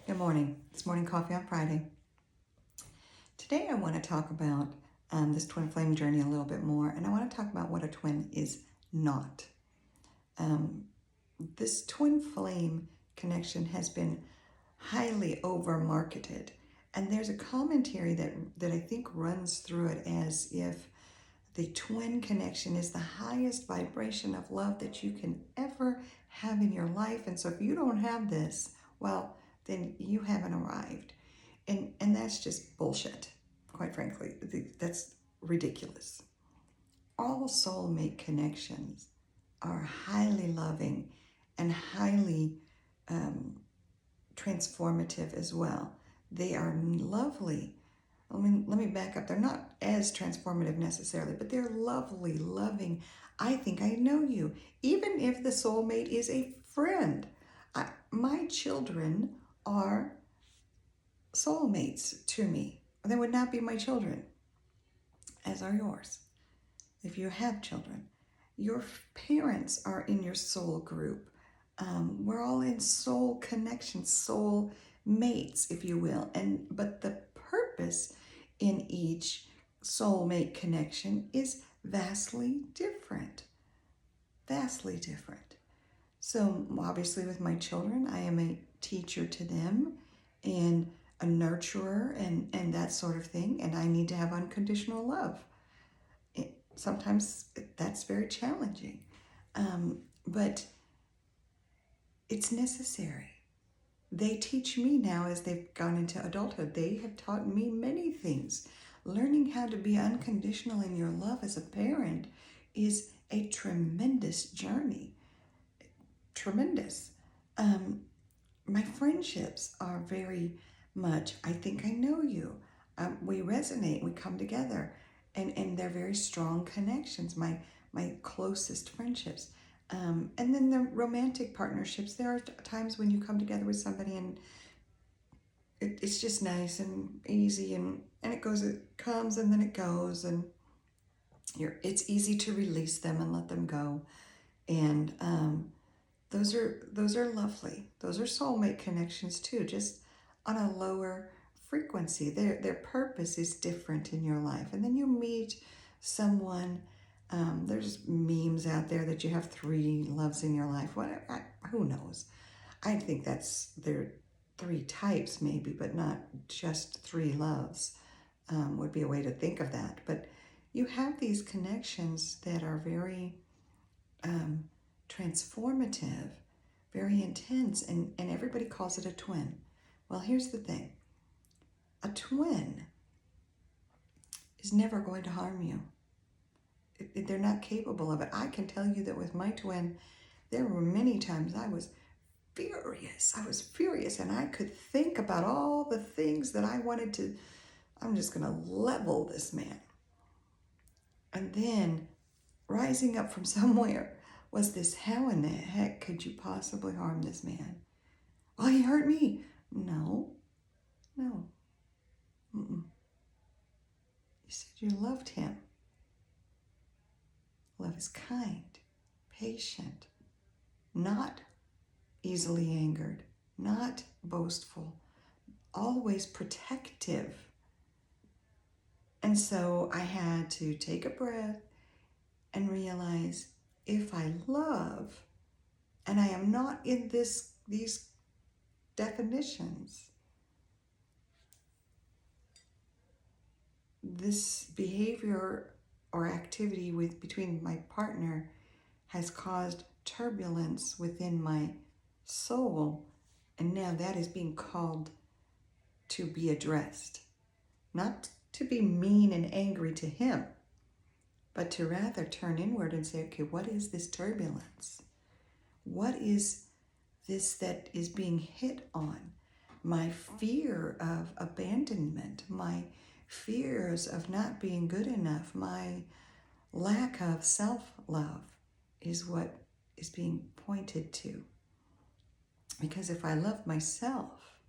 Good morning. It's Morning Coffee on Friday. Today I want to talk about this twin flame journey a little bit more, and I want to talk about what a twin is not. This twin flame connection has been highly over-marketed, and there's a commentary that I think runs through it as if the twin connection is the highest vibration of love that you can ever have in your life, and so if you don't have this, well, then you haven't arrived. And that's just bullshit, quite frankly. That's ridiculous. All soulmate connections are highly loving and highly transformative as well. They are lovely. Let me back up. They're not as transformative necessarily, but they're lovely, loving. I think I know you. Even if the soulmate is a friend. My children are soulmates to me. They would not be my children, as are yours. If you have children, your parents are in your soul group. We're all in soul connection, soul mates, if you will. But the purpose in each soulmate connection is vastly different. Vastly different. So obviously with my children, I am a teacher to them and a nurturer and that sort of thing. And I need to have unconditional love. Sometimes that's very challenging. But it's necessary. They teach me now as they've gone into adulthood. They have taught me many things. Learning how to be unconditional in your love as a parent is a tremendous journey. Tremendous. My friendships are very much, I think I know you. We resonate, we come together, and they're very strong connections, my closest friendships. And then the romantic partnerships, there are times when you come together with somebody and it's just nice and easy and it comes and then it goes, and it's easy to release them and let them go. And those are lovely. Those are soulmate connections too, just on a lower frequency. Their purpose is different in your life. And then you meet someone. There's memes out there that you have 3 loves in your life. Who knows? I think there are 3 types maybe, but not just 3 loves. Would be a way to think of that. But you have these connections that are very transformative, very intense, and everybody calls it a twin. Well, here's the thing. A twin is never going to harm you. They're not capable of it. I can tell you that with my twin, there were many times I was furious, and I could think about all the things that I wanted to, I'm just going to level this man. And then rising up from somewhere was this, how in the heck could you possibly harm this man? Well, he hurt me. No. You said you loved him. Love is kind, patient, not easily angered, not boastful, always protective. And so I had to take a breath and realize, if I love, and I am not in these definitions, this behavior or activity between my partner has caused turbulence within my soul, and now that is being called to be addressed. Not to be mean and angry to him, but to rather turn inward and say, okay, what is this turbulence? What is this that is being hit on? My fear of abandonment, my fears of not being good enough, my lack of self-love is what is being pointed to. Because if I love myself,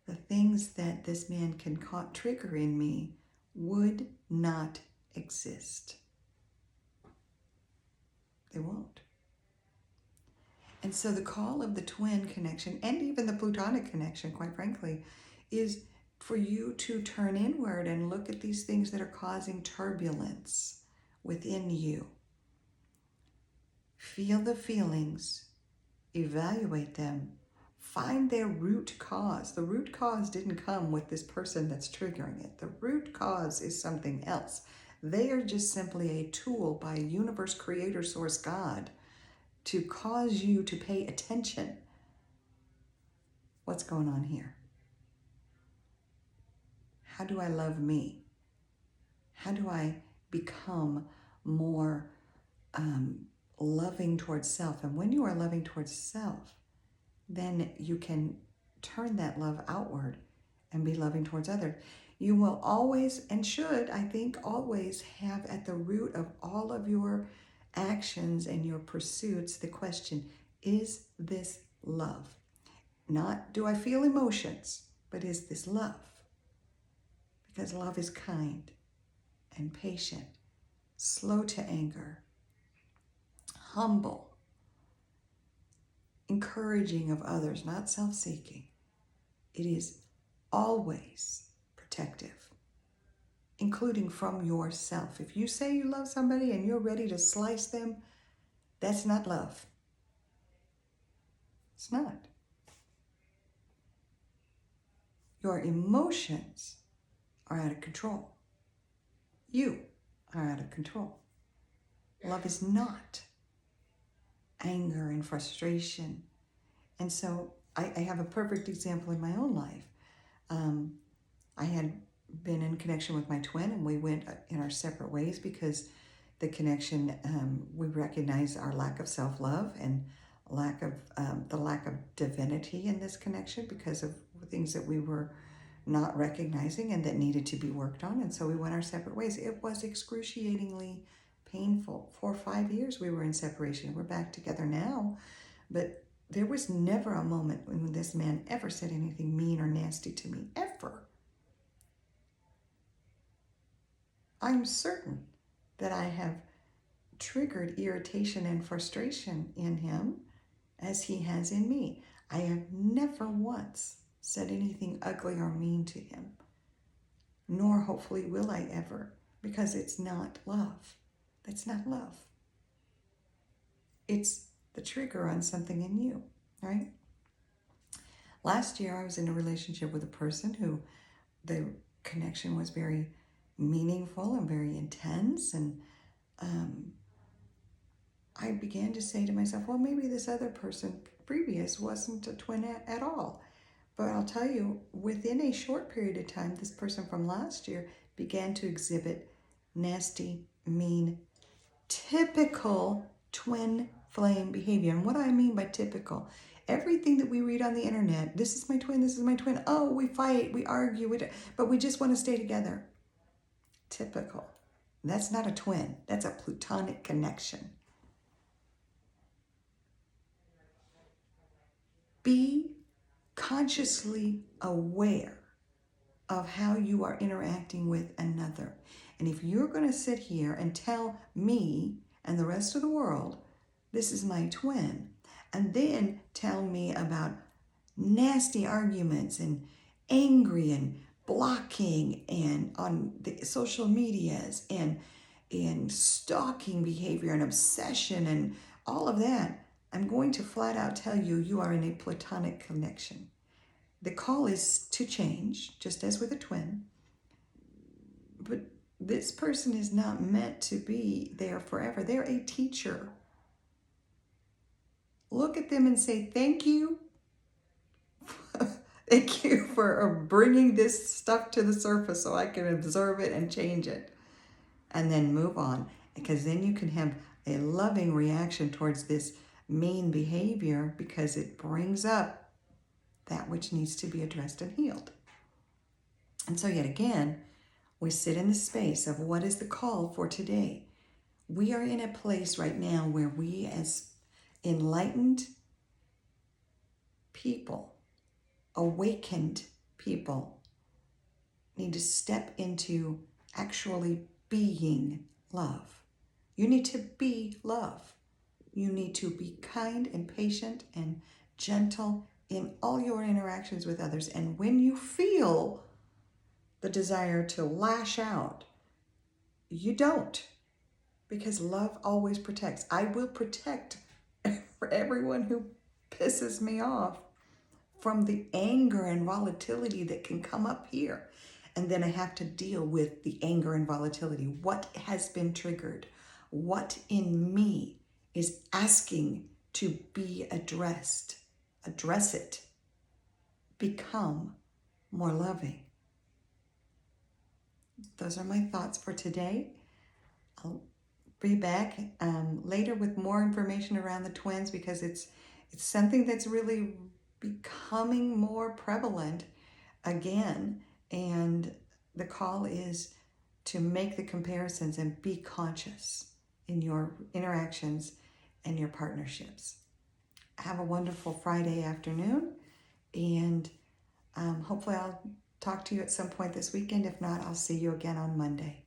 the things that this man can trigger in me would not exist. They won't. And so the call of the twin connection, and even the Pluto platonic connection, quite frankly, is for you to turn inward and look at these things that are causing turbulence within you. Feel the feelings, evaluate them, find their root cause. The root cause didn't come with this person that's triggering it. The root cause is something else. They are just simply a tool by universe, creator, source, God, to cause you to pay attention. What's going on here? How do I love me? How do I become more loving towards self? And when you are loving towards self, then you can turn that love outward and be loving towards others. You will always, and should, I think, always have at the root of all of your actions and your pursuits the question, is this love? Not, do I feel emotions, but is this love? Because love is kind and patient, slow to anger, humble, encouraging of others, not self-seeking. It is always protective, including from yourself. If you say you love somebody and you're ready to slice them, that's not love. It's not. Your emotions are out of control. You are out of control. Love is not anger and frustration. And so I have a perfect example in my own life. I had been in connection with my twin, and we went in our separate ways because the connection, we recognized our lack of self-love and the lack of divinity in this connection because of things that we were not recognizing and that needed to be worked on. And so we went our separate ways. It was excruciatingly painful. 4 or 5 years we were in separation. We're back together now, but there was never a moment when this man ever said anything mean or nasty to me, ever. I'm certain that I have triggered irritation and frustration in him as he has in me. I have never once said anything ugly or mean to him, nor hopefully will I ever, because it's not love. That's not love. It's the trigger on something in you, right? Last year, I was in a relationship with a person who the connection was very meaningful and very intense, and I began to say to myself, well, maybe this other person previous wasn't a twin at all. But I'll tell you, within a short period of time, this person from last year began to exhibit nasty, mean, typical twin flame behavior. And what I mean by typical, everything that we read on the internet, this is my twin, this is my twin, oh, we fight, we argue, but we just want to stay together. Typical. That's not a twin. That's a platonic connection. Be consciously aware of how you are interacting with another. And if you're going to sit here and tell me and the rest of the world, this is my twin, and then tell me about nasty arguments and angry and blocking and on the social medias and stalking behavior and obsession and all of that, I'm going to flat out tell you, you are in a platonic connection. The call is to change, just as with a twin. But this person is not meant to be there forever. They're a teacher. Look at them and say, thank you. Thank you for bringing this stuff to the surface so I can observe it and change it. And then move on. Because then you can have a loving reaction towards this mean behavior because it brings up that which needs to be addressed and healed. And so yet again, we sit in the space of what is the call for today. We are in a place right now where we as enlightened people, awakened people, need to step into actually being love. You need to be love. You need to be kind and patient and gentle in all your interactions with others. And when you feel the desire to lash out, you don't, because love always protects. I will protect for everyone who pisses me off from the anger and volatility that can come up here. And then I have to deal with the anger and volatility. What has been triggered? What in me is asking to be addressed? Address it. Become more loving. Those are my thoughts for today. I'll be back later with more information around the twins, because it's something that's really becoming more prevalent again. And the call is to make the comparisons and be conscious in your interactions and your partnerships. Have a wonderful Friday afternoon, and hopefully I'll talk to you at some point this weekend. If not, I'll see you again on Monday.